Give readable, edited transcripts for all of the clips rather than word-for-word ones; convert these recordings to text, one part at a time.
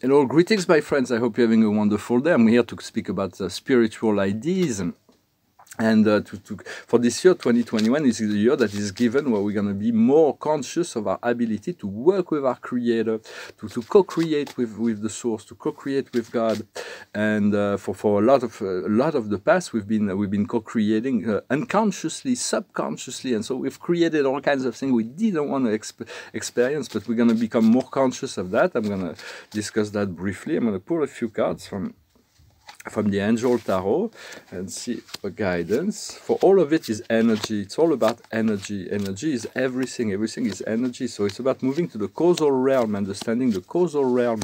Hello, greetings, my friends. I hope you're having a wonderful day. I'm here to speak about spiritual ideas. And for this year, 2021, is the year that is given where we're going to be more conscious of our ability to work with our Creator, to co-create with the Source, to co-create with God. And for a lot of the past, we've been co-creating unconsciously, subconsciously, and so we've created all kinds of things we didn't want to experience. But we're going to become more conscious of that. I'm going to discuss that briefly. I'm going to pull a few cards from the Angel Tarot and see a guidance. For all of it is energy. It's all about energy. Energy is everything. Everything is energy. So it's about moving to the causal realm, understanding the causal realm.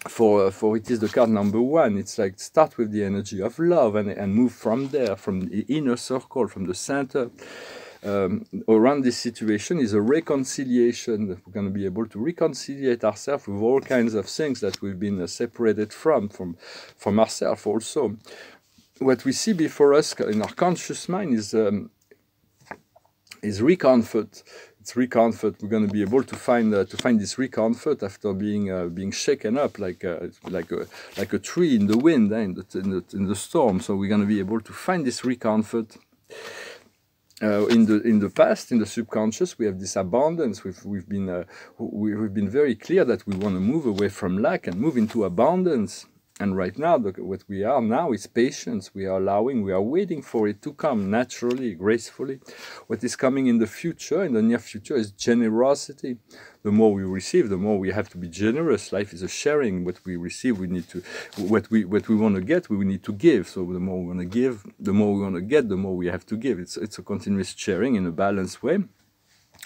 For it is the card number 1. It's like start with the energy of love and move from there, from the inner circle, from the center. Around this situation is a reconciliation. We're going to be able to reconciliate ourselves with all kinds of things that we've been separated from ourselves also. What we see before us in our conscious mind is recomfort. It's recomfort. We're going to be able to find this recomfort after being shaken up like a tree in the wind, in the storm. So we're going to be able to find this recomfort. In the past, in the subconscious, we have this abundance. We've been very clear that we want to move away from lack and move into abundance. And right now, what we are now is patience. We are waiting for it to come naturally, gracefully. What is coming in the future, in the near future, is generosity. The more we receive, the more we have to be generous. Life is a sharing. What we receive, we need to. What we want to get, we need to give. So the more we want to give, the more we want to get, the more we have to give. It's a continuous sharing in a balanced way.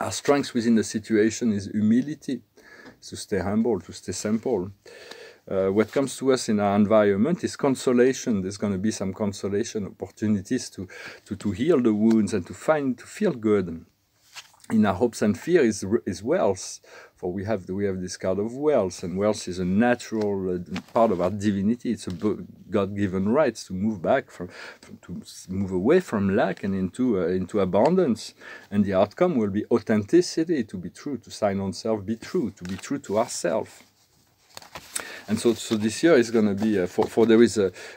Our strength within the situation is humility, to stay humble, to stay simple. What comes to us in our environment is consolation. There's going to be some consolation opportunities to heal the wounds and to feel good. In our hopes and fear is wealth, for we have this card of wealth, and wealth is a natural part of our divinity. It's a God-given right to move back to move away from lack and into abundance. And the outcome will be authenticity, to be true, to sign on self, be true, to be true to ourselves. And so this year is going to be,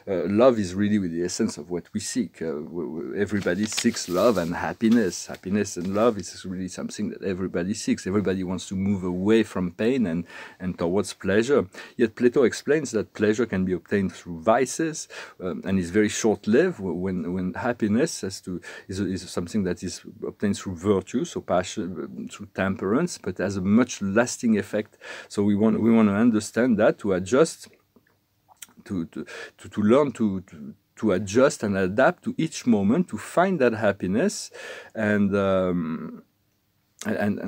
love is really with the essence of what we seek. Everybody seeks love and happiness. Happiness and love is really something that everybody seeks. Everybody wants to move away from pain and towards pleasure. Yet Plato explains that pleasure can be obtained through vices and is very short-lived, when happiness is something that is obtained through virtue, so passion, through temperance, but has a much lasting effect. So we want to understand that, to adjust, to learn to adjust and adapt to each moment, to find that happiness, and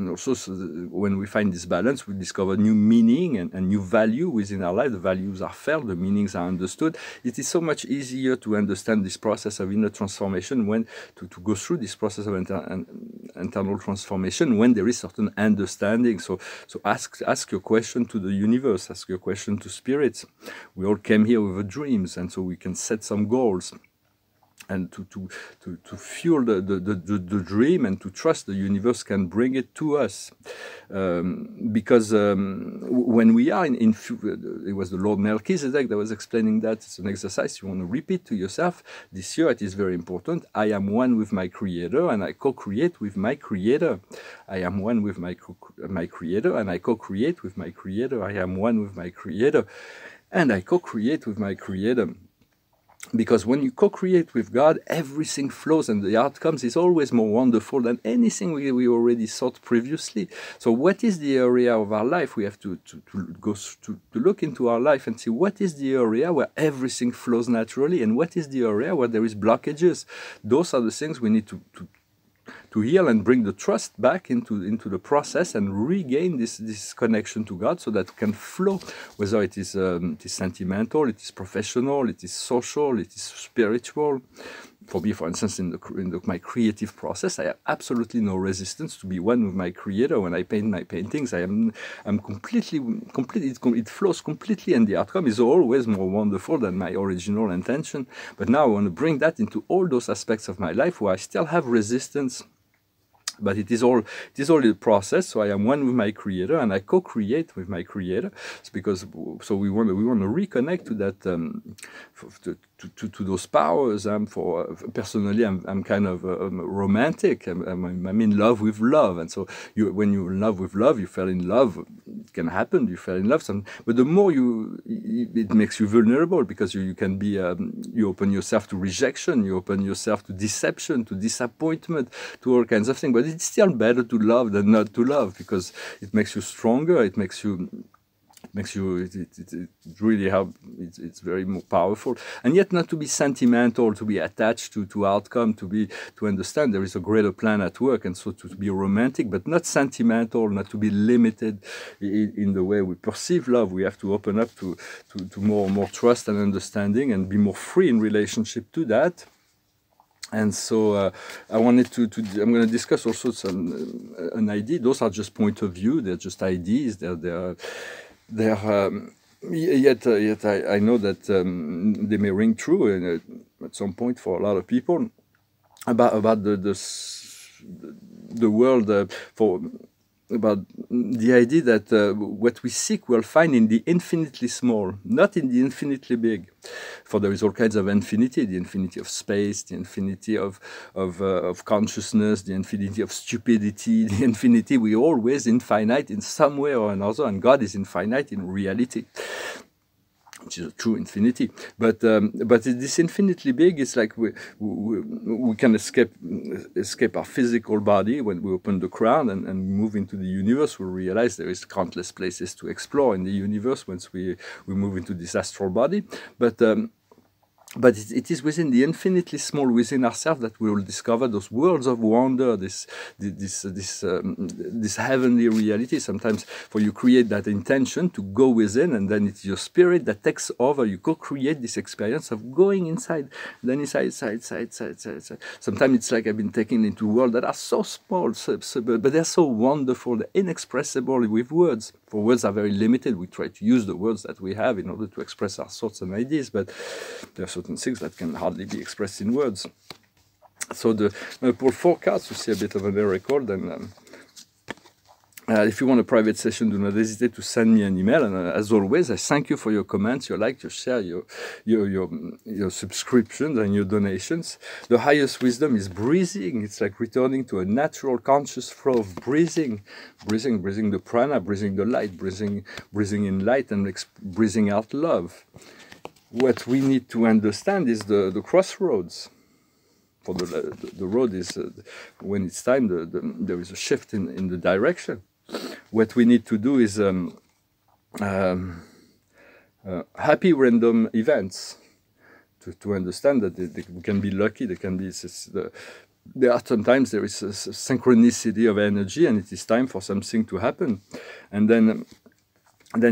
also, so when we find this balance, we discover new meaning and new value within our life. The values are felt, the meanings are understood. It is so much easier to understand this process of inner transformation, when to go through this process of internal transformation, when there is certain understanding. So ask your question to the universe, ask your question to spirits. We all came here with dreams, and so we can set some goals. And to fuel the dream, and to trust the universe can bring it to us. Because when we are it was the Lord Melchizedek that was explaining that. It's an exercise you want to repeat to yourself. This year it is very important. I am one with my Creator, and I co-create with my Creator. I am one with my Creator, and I co-create with my Creator. I am one with my Creator, and I co-create with my Creator. Because when you co-create with God, everything flows, and the outcomes is always more wonderful than anything we already thought previously. So what is the area of our life? We have to look into our life and see what is the area where everything flows naturally, and what is the area where there is blockages. Those are the things we need to heal and bring the trust back into the process, and regain this connection to God, so that it can flow, whether it is sentimental, it is professional, it is social, it is spiritual. For me, for instance, in my creative process, I have absolutely no resistance to be one with my Creator. When I paint my paintings, I'm completely, it flows completely, and the outcome is always more wonderful than my original intention. But now I want to bring that into all those aspects of my life where I still have resistance. But it is all a process. So I am one with my creator, and I co-create with my creator. It's because we want to reconnect to that, to those powers. Personally, I'm kind of romantic. I'm in love with love, and so when you're in love with love, you fell in love. It can happen. You fell in love, but the more it makes you vulnerable, because you can be you open yourself to rejection, you open yourself to deception, to disappointment, to all kinds of things. But it's still better to love than not to love, because it makes you stronger. It really help. It's very more powerful, and yet not to be sentimental, to be attached to outcome, to understand there is a greater plan at work, and so to be romantic, but not sentimental, not to be limited in the way we perceive love. We have to open up to more trust and understanding, and be more free in relationship to that. And so I wanted I'm going to discuss also an idea. Those are just point of view. They're just ideas. Yet I know that they may ring true at some point for a lot of people about the world, about the idea that what we seek we'll find in the infinitely small, not in the infinitely big. For there is all kinds of infinity: the infinity of space, the infinity of consciousness, the infinity of stupidity, the infinity. We're always infinite in some way or another, and God is infinite in reality, which is a true infinity. But this infinitely big is like we can escape our physical body. When we open the crown and move into the universe, we realize there is countless places to explore in the universe once we move into this astral body. But it is within the infinitely small, within ourselves, that we will discover those worlds of wonder, this heavenly reality. Sometimes, for you create that intention to go within, and then it's your spirit that takes over. You co-create this experience of going inside, then inside. Sometimes it's like I've been taken into worlds that are so small, but they're so wonderful, they're inexpressible with words. For words are very limited. We try to use the words that we have in order to express our thoughts and ideas, but there are certain things that can hardly be expressed in words. So for 4 cards, you see a bit of a record. And if you want a private session, do not hesitate to send me an email. And as always, I thank you for your comments, your likes, your share, your subscriptions, and your donations. The highest wisdom is breathing. It's like returning to a natural, conscious flow of breathing the prana, breathing the light, breathing in light, and breathing out love. What we need to understand is the crossroads. For the road is when it's time, there is a shift in the direction. What we need to do is happy random events to understand that we can be lucky. There are sometimes there is a synchronicity of energy, and it is time for something to happen, and then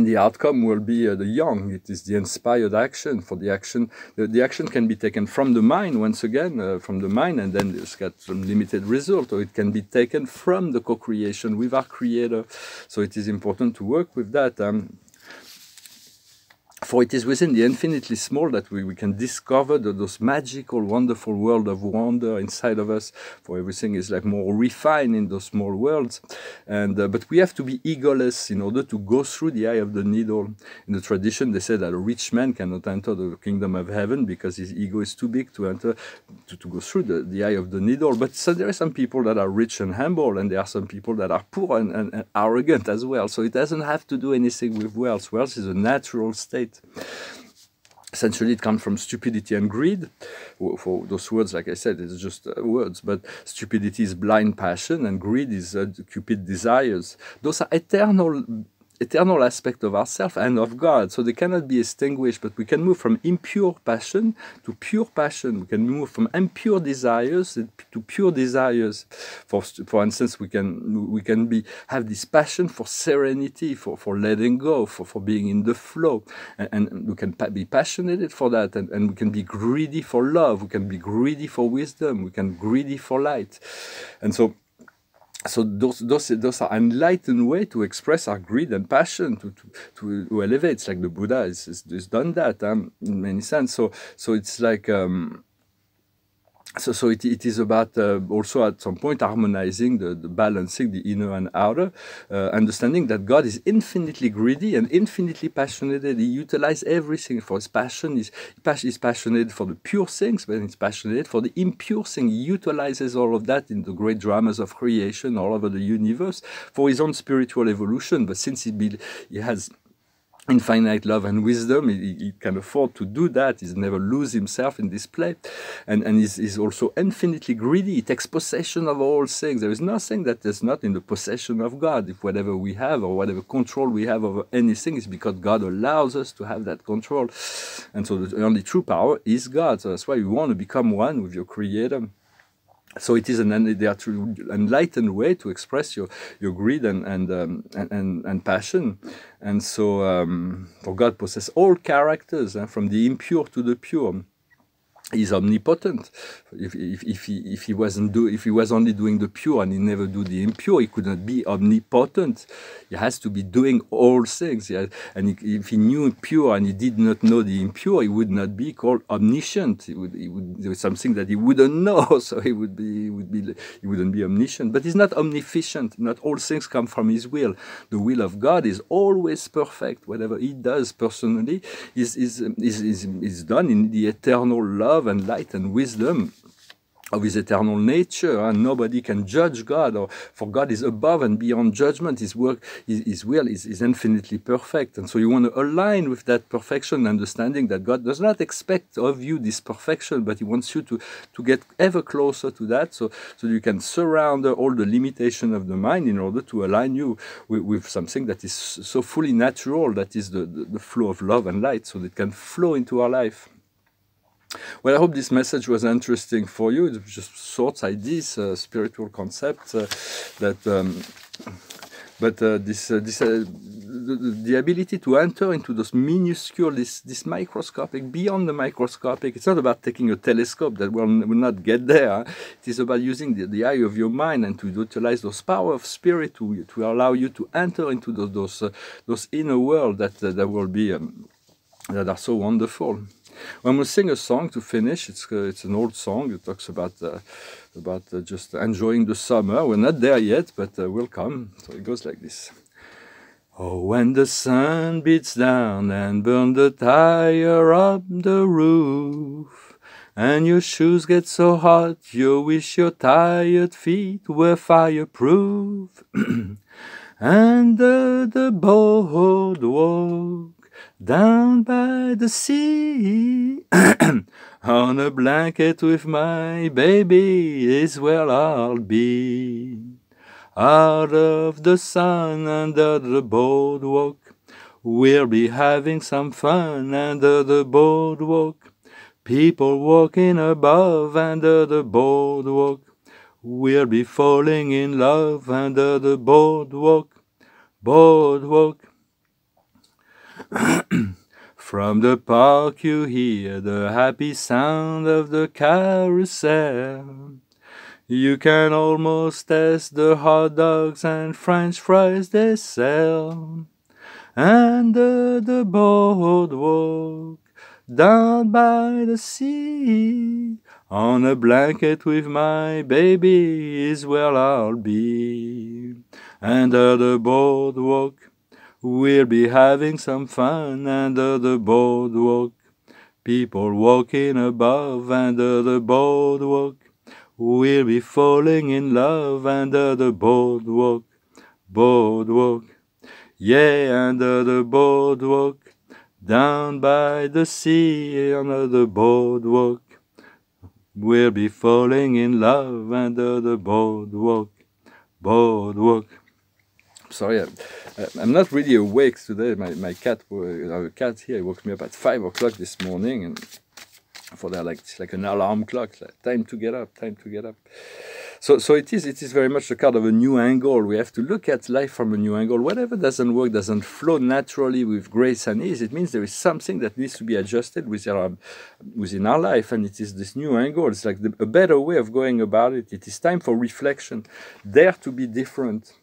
the outcome will be the yang. It is the inspired action. For the action, the action can be taken from the mind, once again, from the mind, and then it's got some limited result, or it can be taken from the co-creation with our creator. So it is important to work with that. For it is within the infinitely small that we can discover those magical, wonderful world of wonder inside of us. For everything is like more refined in those small worlds. And but we have to be egoless in order to go through the eye of the needle. In the tradition, they say that a rich man cannot enter the kingdom of heaven because his ego is too big to enter, to go through the eye of the needle. But so there are some people that are rich and humble, and there are some people that are poor and arrogant as well. So it doesn't have to do anything with wealth. Wealth is a natural state. Essentially, it comes from stupidity and greed. For those words, like I said, it's just words. But stupidity is blind passion, and greed is cupid desires. Those are eternal aspect of ourselves and of God. So they cannot be extinguished, but we can move from impure passion to pure passion. We can move from impure desires to pure desires. For instance, we can have this passion for serenity, for letting go, for being in the flow. And we can be passionate for that, and we can be greedy for love. We can be greedy for wisdom. We can be greedy for light. And so those are enlightened way to express our greed and passion, to elevate. It's like the Buddha has done that in many sense. So it's like So it is about also at some point harmonizing the balancing the inner and outer, understanding that God is infinitely greedy and infinitely passionate. He utilizes everything for his passion. He's passionate for the pure things, but he's passionate for the impure things. He utilizes all of that in the great dramas of creation all over the universe for his own spiritual evolution. But since he has infinite love and wisdom, he can afford to do that. He's never lose himself in display, and he's also infinitely greedy. He takes possession of all things. There is nothing that is not in the possession of God. If whatever we have or whatever control we have over anything is because God allows us to have that control, and so the only true power is God. So that's why you want to become one with your Creator. So it is an enlightened way to express your greed and passion. And so for God possesses all characters, from the impure to the pure. He's omnipotent. If he was only doing the pure and he never do the impure, he could not be omnipotent. He has to be doing all things. And if he knew pure and he did not know the impure, he would not be called omniscient. There was something that he wouldn't know, so he wouldn't be omniscient. But he's not omniscient. Not all things come from his will. The will of God is always perfect. Whatever he does personally is done in the eternal love and light and wisdom of his eternal nature, and nobody can judge God, for God is above and beyond judgment. His work, his will is infinitely perfect, and so you want to align with that perfection, understanding that God does not expect of you this perfection, but he wants you to get ever closer to that, so you can surround all the limitation of the mind in order to align you with something that is so fully natural, that is the flow of love and light, so that it can flow into our life. Well, I hope this message was interesting for you. It's just thoughts, ideas, spiritual concepts the ability to enter into those minuscule, this microscopic, beyond the microscopic. It's not about taking a telescope that will not get there. It is about using the eye of your mind and to utilize those power of spirit to allow you to enter into those inner world that will be that are so wonderful. Well, I'm going to sing a song to finish. It's an old song. It talks about just enjoying the summer. We're not there yet, but we'll come. So it goes like this. Oh, when the sun beats down and burns the tire up the roof, and your shoes get so hot you wish your tired feet were fireproof, and the boardwalk down by the sea, on a blanket with my baby is where I'll be. Out of the sun under the boardwalk, we'll be having some fun under the boardwalk. People walking above under the boardwalk, we'll be falling in love under the boardwalk. Boardwalk. From the park you hear the happy sound of the carousel. You can almost taste the hot dogs and French fries they sell. And the boardwalk down by the sea, on a blanket with my baby is where I'll be. Under the boardwalk, we'll be having some fun under the boardwalk. People walking above under the boardwalk. We'll be falling in love under the boardwalk. Boardwalk. Yeah, under the boardwalk. Down by the sea under the boardwalk. We'll be falling in love under the boardwalk. Boardwalk. Sorry, I'm not really awake today. My cat, our cat here, woke me up at 5 o'clock this morning, and for that, it's like an alarm clock. Like, time to get up, time to get up. So it is very much a kind of a new angle. We have to look at life from a new angle. Whatever doesn't work, doesn't flow naturally with grace and ease, it means there is something that needs to be adjusted within our life, and it is this new angle. It's like a better way of going about it. It is time for reflection, dare to be different.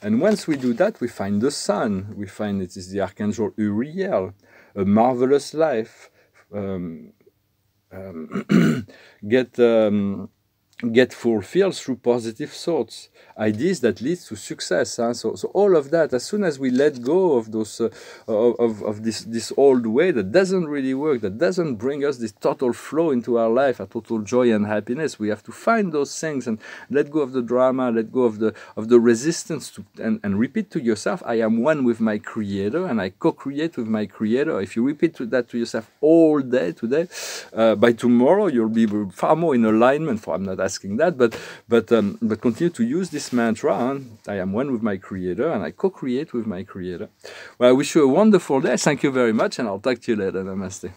And once we do that, we find the sun. We find it is the Archangel Uriel, a marvelous life, get get fulfilled through positive thoughts, ideas that leads to success. Huh? So all of that, as soon as we let go of those of this old way that doesn't really work, that doesn't bring us this total flow into our life, a total joy and happiness, we have to find those things and let go of the drama, let go of the resistance to, and repeat to yourself, I am one with my Creator and I co-create with my Creator. If you repeat that to yourself all day today, by tomorrow you'll be far more in alignment. I'm not asking that, but continue to use this mantra. Huh? I am one with my Creator and I co-create with my Creator. Well, I wish you a wonderful day. Thank you very much, and I'll talk to you later. Namaste.